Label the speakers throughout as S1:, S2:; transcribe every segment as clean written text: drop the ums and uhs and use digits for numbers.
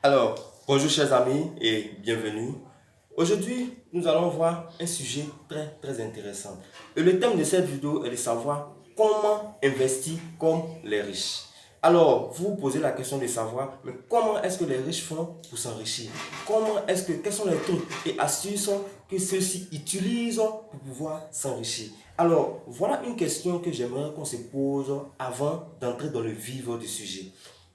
S1: Alors, bonjour chers amis et bienvenue. Aujourd'hui, nous allons voir un sujet très intéressant. Et le thème de cette vidéo est de savoir comment investir comme les riches. Alors, vous vous posez la question de savoir, mais comment est-ce que les riches font pour s'enrichir? Quels sont les trucs et astuces que ceux-ci utilisent pour pouvoir s'enrichir? Alors, voilà une question que j'aimerais qu'on se pose avant d'entrer dans le vif du sujet.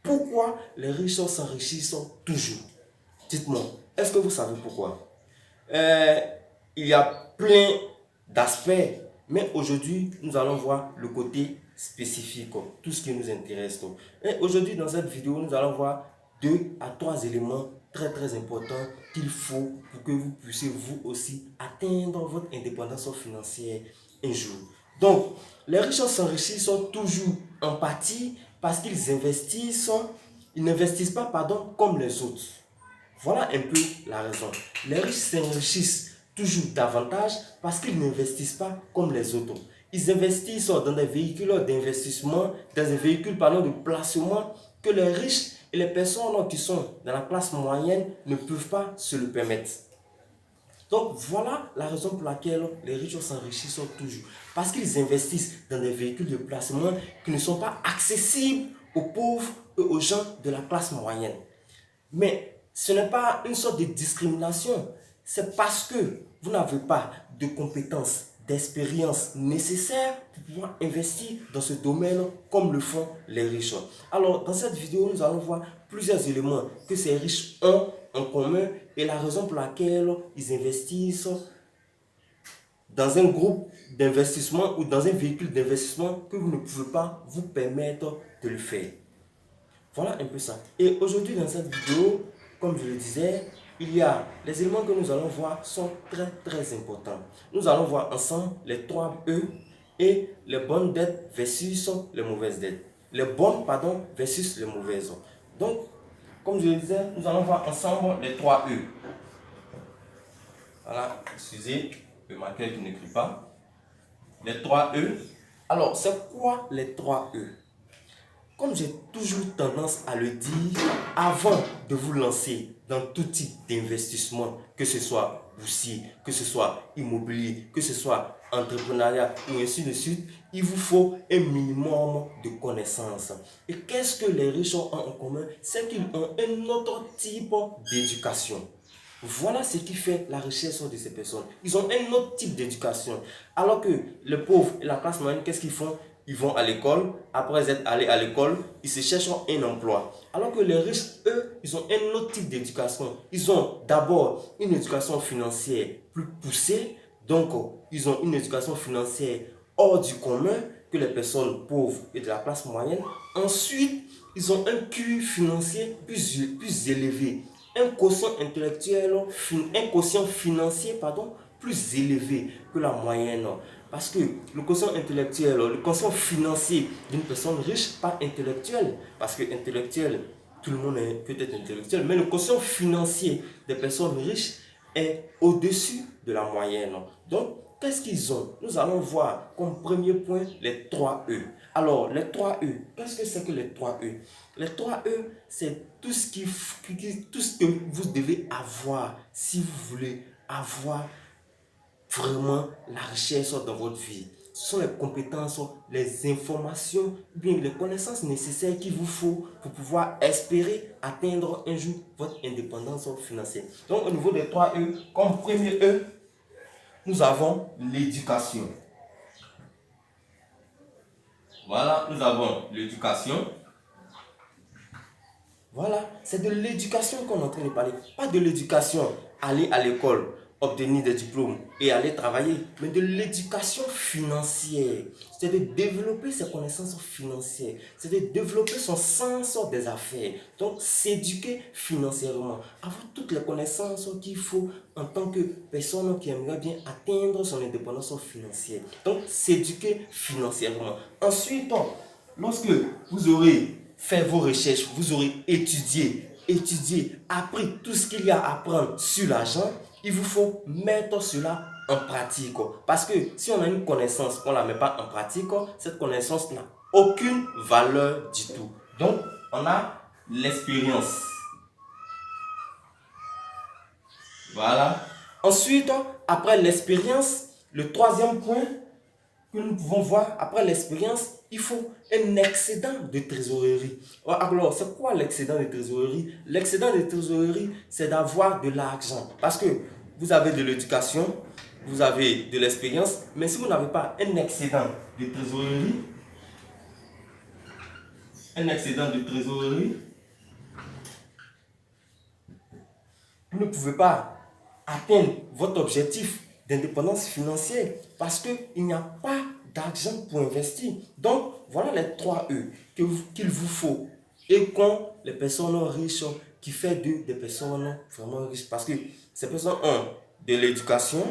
S1: Pourquoi les riches s'enrichissent toujours? Dites-moi, est-ce que vous savez pourquoi? Euh, il y a plein d'aspects, mais aujourd'hui, nous allons voir le côté spécifique, tout ce qui nous intéresse. Et aujourd'hui, dans cette vidéo, nous allons voir 2 à 3 éléments très importants qu'il faut pour que vous puissiez vous aussi atteindre votre indépendance financière un jour. Donc, les riches s'enrichissent toujours en partie parce ils n'investissent pas, comme les autres. Voilà un peu la raison. Les riches s'enrichissent toujours davantage parce qu'ils n'investissent pas comme les autres. Ils investissent dans des véhicules d'investissement, dans des véhicules de placement que les riches et les personnes qui sont dans la classe moyenne ne peuvent pas se le permettre. Donc voilà la raison pour laquelle les riches s'enrichissent toujours. Parce qu'ils investissent dans des véhicules de placement qui ne sont pas accessibles aux pauvres et aux gens de la classe moyenne. Mais ce n'est pas une sorte de discrimination. C'est parce que vous n'avez pas de compétences, d'expérience nécessaires pour pouvoir investir dans ce domaine comme le font les riches. Alors, dans cette vidéo, nous allons voir plusieurs éléments que ces riches ont en commun et la raison pour laquelle ils investissent dans un groupe d'investissement ou dans un véhicule d'investissement que vous ne pouvez pas vous permettre de le faire. Voilà un peu ça. Et aujourd'hui, dans cette vidéo, comme je le disais, les éléments que nous allons voir sont très importants. Nous allons voir ensemble les 3 E et les bonnes dettes versus les mauvaises dettes. Les bonnes, versus les mauvaises. Donc, comme je le disais, nous allons voir ensemble les 3 E. Voilà, excusez le marqueur qui n'écrit pas. Les 3 E. Alors, c'est quoi les 3 E? Comme j'ai toujours tendance à le dire, avant de vous lancer dans tout type d'investissement, que ce soit boursier, que ce soit immobilier, que ce soit entrepreneuriat ou ainsi de suite, il vous faut un minimum de connaissances. Et qu'est-ce que les riches ont en commun? C'est qu'ils ont un autre type d'éducation. Voilà ce qui fait la richesse de ces personnes. Ils ont un autre type d'éducation. Alors que les pauvres et la classe moyenne, qu'est-ce qu'ils font? Ils vont à l'école, après être allés à l'école, ils se cherchent un emploi. Alors que les riches, eux, ils ont un autre type d'éducation. Ils ont d'abord une éducation financière plus poussée, donc ils ont une éducation financière hors du commun que les personnes pauvres et de la classe moyenne. Ensuite, ils ont un QI financier plus élevé, un quotient intellectuel, un quotient financier, plus élevé que la moyenne. Parce que le quotient intellectuel, le quotient financier d'une personne riche, pas intellectuel, parce que intellectuel, tout le monde peut être intellectuel, mais le quotient financier des personnes riches est au-dessus de la moyenne. Donc, qu'est-ce qu'ils ont? Nous allons voir comme premier point les 3 E. Alors, les 3 E, qu'est-ce que c'est que les 3 E? Les 3 E, c'est tout ce que vous devez avoir si vous voulez avoir vraiment la richesse dans votre vie. Ce sont les compétences, les informations, bien les connaissances nécessaires qu'il vous faut pour pouvoir espérer atteindre un jour votre indépendance financière. Donc, au niveau des 3 E, comme premier E, nous avons l'éducation. Voilà, nous avons l'éducation. Voilà, c'est de l'éducation qu'on est en train de parler. Pas de l'éducation, aller à l'école, obtenir des diplômes et aller travailler, mais de l'éducation financière. C'est de développer ses connaissances financières. C'est de développer son sens des affaires. Donc, s'éduquer financièrement. Avoir toutes les connaissances qu'il faut en tant que personne qui aimerait bien atteindre son indépendance financière. Donc, s'éduquer financièrement. Ensuite, lorsque vous aurez fait vos recherches, vous aurez étudié, appris tout ce qu'il y a à apprendre sur l'argent, il vous faut mettre cela en pratique. Parce que si on a une connaissance, on ne la met pas en pratique, cette connaissance n'a aucune valeur du tout. Donc, on a l'expérience. Voilà. Ensuite, après l'expérience, le troisième point que nous pouvons voir, après l'expérience, il faut un excédent de trésorerie. Alors, c'est quoi l'excédent de trésorerie? L'excédent de trésorerie, c'est d'avoir de l'argent. Parce que vous avez de l'éducation, vous avez de l'expérience, mais si vous n'avez pas un excédent de trésorerie, vous ne pouvez pas atteindre votre objectif d'indépendance financière parce qu'il n'y a pas d'argent pour investir. Donc, voilà les 3 E qu'il vous faut et qu'ont les personnes riches qui font d'eux des personnes vraiment riches. Parce que ces personnes ont de l'éducation,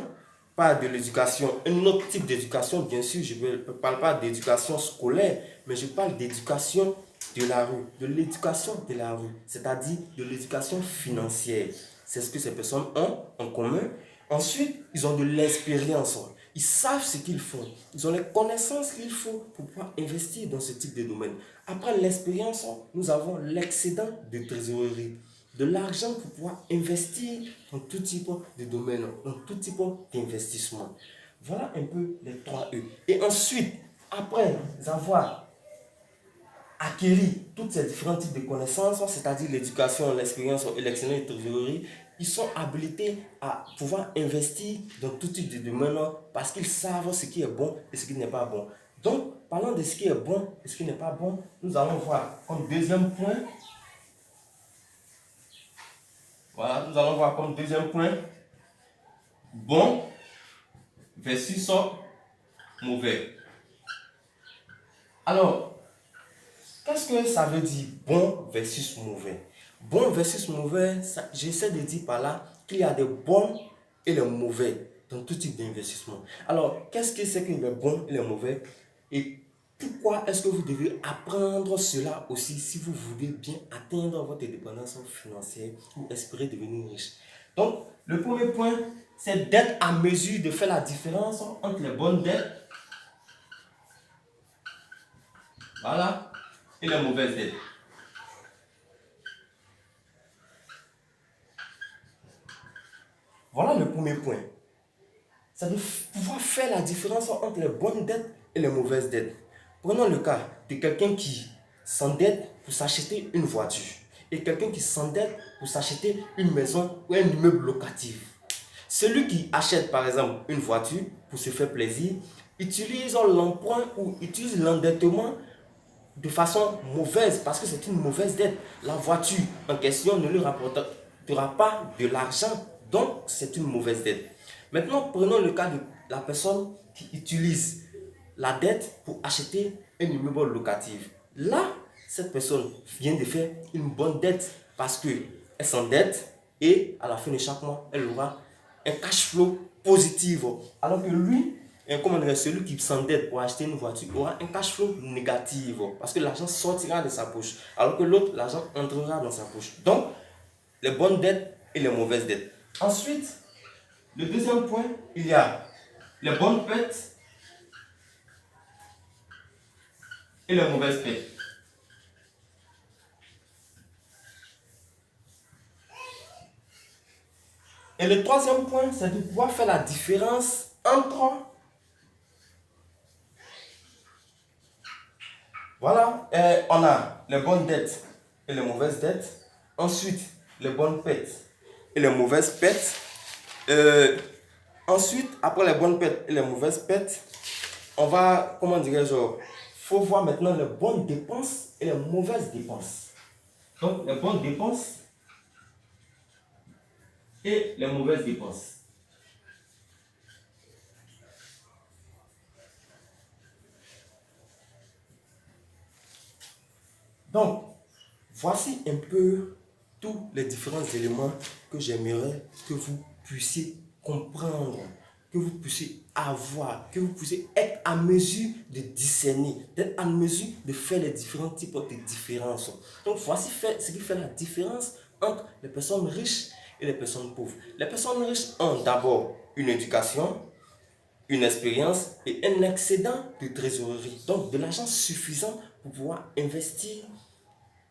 S1: pas de l'éducation, un autre type d'éducation, bien sûr, je ne parle pas d'éducation scolaire, mais je parle d'éducation de la rue, de l'éducation de la rue, c'est-à-dire de l'éducation financière. C'est ce que ces personnes ont en commun. Ensuite, ils ont de l'expérience. Ils savent ce qu'ils font. Ils ont les connaissances qu'il faut pour pouvoir investir dans ce type de domaine. Après l'expérience, nous avons l'excédent de trésorerie. De l'argent pour pouvoir investir dans tout type de domaine, dans tout type d'investissement. Voilà un peu les 3 E. Et ensuite, après avoir acquérir toutes ces différents types de connaissances, c'est-à-dire l'éducation, l'expérience et l'excellence de trésorerie, ils sont habilités à pouvoir investir dans tout type de domaine parce qu'ils savent ce qui est bon et ce qui n'est pas bon. Donc, parlant de ce qui est bon et ce qui n'est pas bon, nous allons voir comme deuxième point. Voilà, nous allons voir comme deuxième point bon versus mauvais. Alors, qu'est-ce que ça veut dire bon versus mauvais? Bon versus mauvais, j'essaie de dire par là qu'il y a des bons et les mauvais dans tout type d'investissement. Alors, qu'est-ce que c'est que les bons et les mauvais? Et pourquoi est-ce que vous devez apprendre cela aussi si vous voulez bien atteindre votre indépendance financière ou espérer devenir riche? Donc, le premier point, c'est d'être à mesure de faire la différence entre les bonnes dettes, voilà, et les mauvaises dettes. Voilà le premier point. C'est de pouvoir faire la différence entre les bonnes dettes et les mauvaises dettes. Prenons le cas de quelqu'un qui s'endette pour s'acheter une voiture et quelqu'un qui s'endette pour s'acheter une maison ou un immeuble locatif. Celui qui achète par exemple une voiture pour se faire plaisir utilise l'emprunt ou utilise l'endettement de façon mauvaise parce que c'est une mauvaise dette. La voiture en question ne lui rapportera pas de l'argent, donc c'est une mauvaise dette. Maintenant, prenons le cas de la personne qui utilise la dette pour acheter un immeuble locatif. Là, cette personne vient de faire une bonne dette parce qu'elle s'endette et à la fin de chaque mois, elle aura un cash flow positif. Alors que lui, celui qui s'endette pour acheter une voiture aura un cash flow négatif parce que l'argent sortira de sa poche, alors que l'autre, l'argent entrera dans sa poche. Donc, les bonnes dettes et les mauvaises dettes. Ensuite, le deuxième point, il y a les bonnes pertes et les mauvaises pertes. Et le troisième point, c'est de pouvoir faire la différence entre voilà, on a les bonnes dettes et les mauvaises dettes. Ensuite, les bonnes pertes et les mauvaises pertes. Ensuite, après les bonnes pertes et les mauvaises pertes, on va, comment dirais-je, faut voir maintenant les bonnes dépenses et les mauvaises dépenses. Donc, les bonnes dépenses et les mauvaises dépenses. Donc, voici un peu tous les différents éléments que j'aimerais que vous puissiez comprendre, que vous puissiez avoir, que vous puissiez être à mesure de discerner, d'être à mesure de faire les différents types de différences. Donc, voici ce qui fait la différence entre les personnes riches et les personnes pauvres. Les personnes riches ont d'abord une éducation, une expérience et un excédent de trésorerie, donc de l'argent suffisant pour pouvoir investir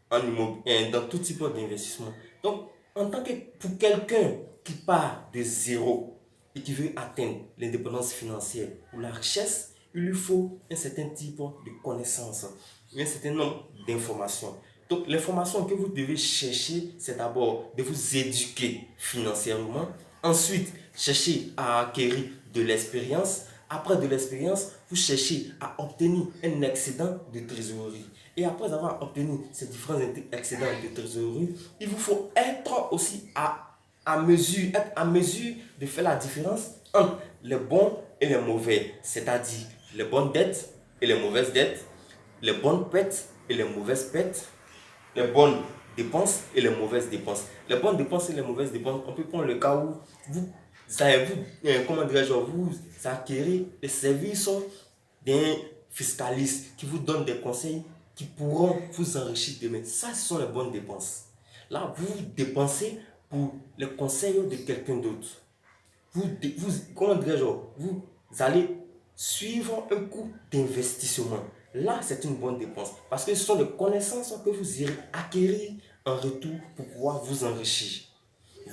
S1: dans tout type d'investissement. Donc, En tant que pour quelqu'un qui part de zéro et qui veut atteindre l'indépendance financière ou la richesse, il lui faut un certain type de connaissances, un certain nombre d'informations. Donc l'information que vous devez chercher, c'est d'abord de vous éduquer financièrement. Ensuite, chercher à acquérir de l'expérience. Après de l'expérience, vous cherchez à obtenir un excédent de trésorerie. Et après avoir obtenu ces différents excédents de trésorerie, il vous faut être aussi être à mesure de faire la différence entre les bons et les mauvais, c'est-à-dire les bonnes dettes et les mauvaises dettes, les bonnes pertes et les mauvaises pertes, les bonnes dépenses et les mauvaises dépenses. Les bonnes dépenses et les mauvaises dépenses, on peut prendre le cas où comment dirais-je, vous acquérez les services d'un fiscaliste qui vous donne des conseils qui pourront vous enrichir demain. Ça, ce sont les bonnes dépenses. Là, vous dépensez pour les conseils de quelqu'un d'autre. Comment dirais-je, vous allez suivre un coût d'investissement. Là, c'est une bonne dépense parce que ce sont des connaissances que vous irez acquérir en retour pour pouvoir vous enrichir.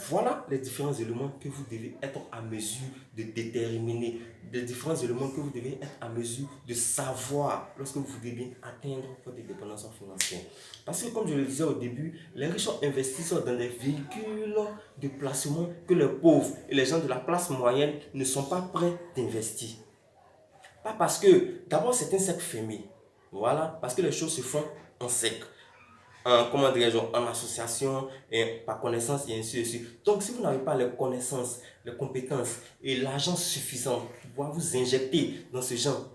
S1: Voilà les différents éléments que vous devez être à mesure de déterminer, les différents éléments que vous devez être à mesure de savoir lorsque vous devez atteindre votre indépendance financière. Parce que comme je le disais au début, les riches investissent dans des véhicules de placement que les pauvres et les gens de la classe moyenne ne sont pas prêts d'investir. Pas parce que, d'abord c'est un cercle fermé, voilà, parce que les choses se font en cercle, comment dirais-je, en association, et par connaissance et ainsi de suite. Donc si vous n'avez pas les connaissances, les compétences et l'argent suffisant pour pouvoir vous injecter dans ce genre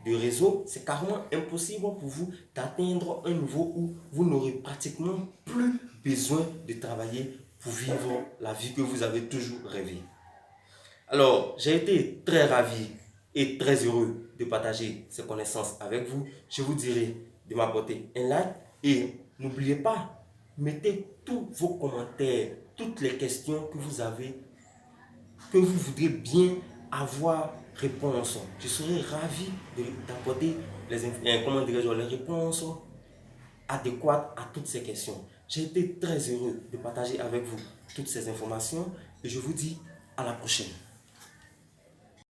S1: de réseau, c'est carrément impossible pour vous d'atteindre un niveau où vous n'aurez pratiquement plus besoin de travailler pour vivre la vie que vous avez toujours rêvé. Alors, j'ai été très ravi et très heureux de partager ces connaissances avec vous. Je vous dirai de m'apporter un like et n'oubliez pas, mettez tous vos commentaires, toutes les questions que vous avez, que vous voudrez bien avoir réponse. Je serai ravi d'apporter les réponses adéquates à toutes ces questions. J'ai été très heureux de partager avec vous toutes ces informations et je vous dis à la prochaine.